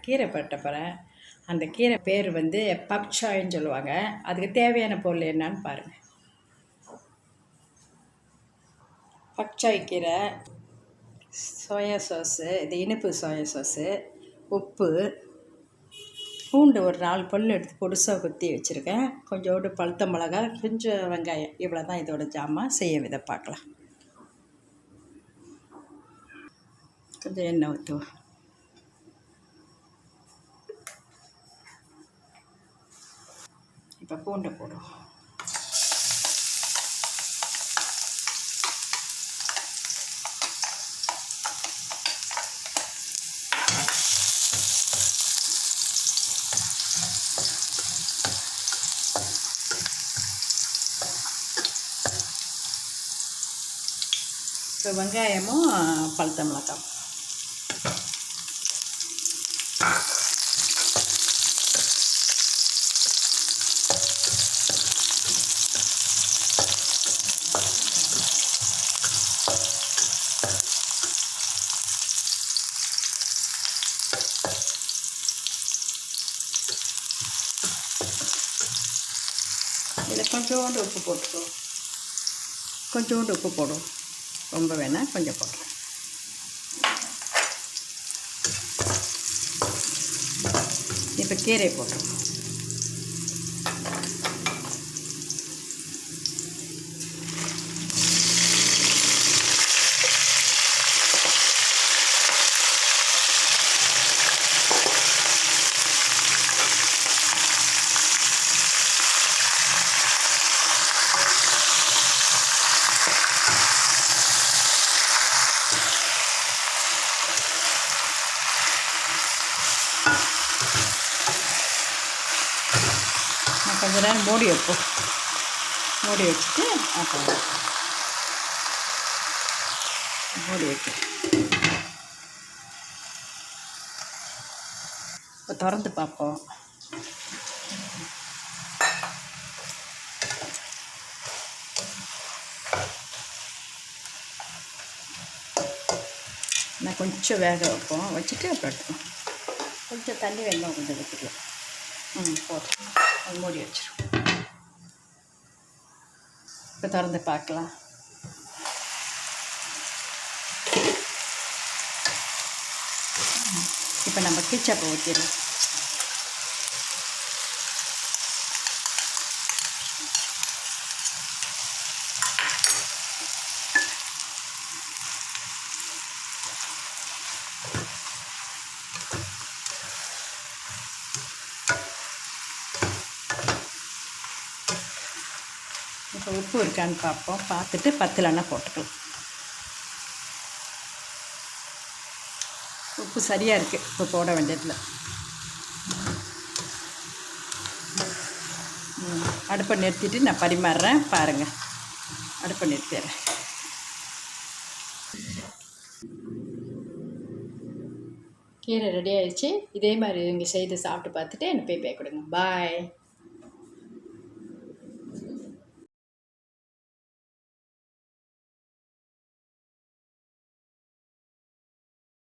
கீரை பட்ட போகிறேன். அந்த கீரை பேர் வந்து பப்சாய்ன்னு சொல்லுவாங்க. அதுக்கு தேவையான பொருள் என்னன்னு பாருங்கள். பப்சாய் கீரை, சோயா சாஸு, இது இனிப்பு சோயா சாஸு, உப்பு, பூண்டு ஒரு 4 பல் எடுத்து பொடுசாக குத்தி வச்சுருக்கேன். கொஞ்சோண்டு பழுத்த மிளகா, கொஞ்சம் வெங்காயம். இவ்வளோ தான் இதோட ஜாமான். செய்ய விதை பார்க்கலாம். கொஞ்சம் எண்ணெய் ஊற்றுவோம். இப்போ பூண்டை போடுவோம். இப்போ வெங்காயமும் பழுத்த மிளகாய். இதில் கொஞ்சோண்டு உப்பு போட்டுக்கோ. கொஞ்சோண்டு உப்பு போடும். ரொம்ப வேணால் கொஞ்சம் போட்டுறேன். இப்போ கீரை போட்டுருவோம். கொஞ்ச நேரம் மூடி வைப்போம். மூடி வச்சுட்டு அப்புறம் மூடி வைப்போம். இப்போ திறந்து பார்ப்போம். நான் கொஞ்சம் வேக வைப்போம். வச்சுட்டு அப்புறம் எடுத்துப்போம். கொஞ்சம் தண்ணி வேணும், கொஞ்சம் வச்சுக்கலாம். போதும். அது மூடி வச்சிடும். இப்போ திறந்து பார்க்கலாம். இப்போ நம்ம கிச்சப்பை ஊற்றிடுவோம். இப்போ உப்பு இருக்கான்னு பார்ப்போம். பார்த்துட்டு பத்தலைன்னா போட்டுக்கலாம். உப்பு சரியாக இருக்குது. இப்போ போட வேண்டியதில்லை. அடுப்பை நிறுத்திட்டு நான் பரிமாறுறேன். பாருங்கள். அடுப்பை நிறுத்திடுறேன். கீரை ரெடி ஆயிடுச்சு. இதே மாதிரி இங்கே செய்து சாப்பிட்டு பார்த்துட்டு எனக்கு போய் கொடுங்க. பாய்.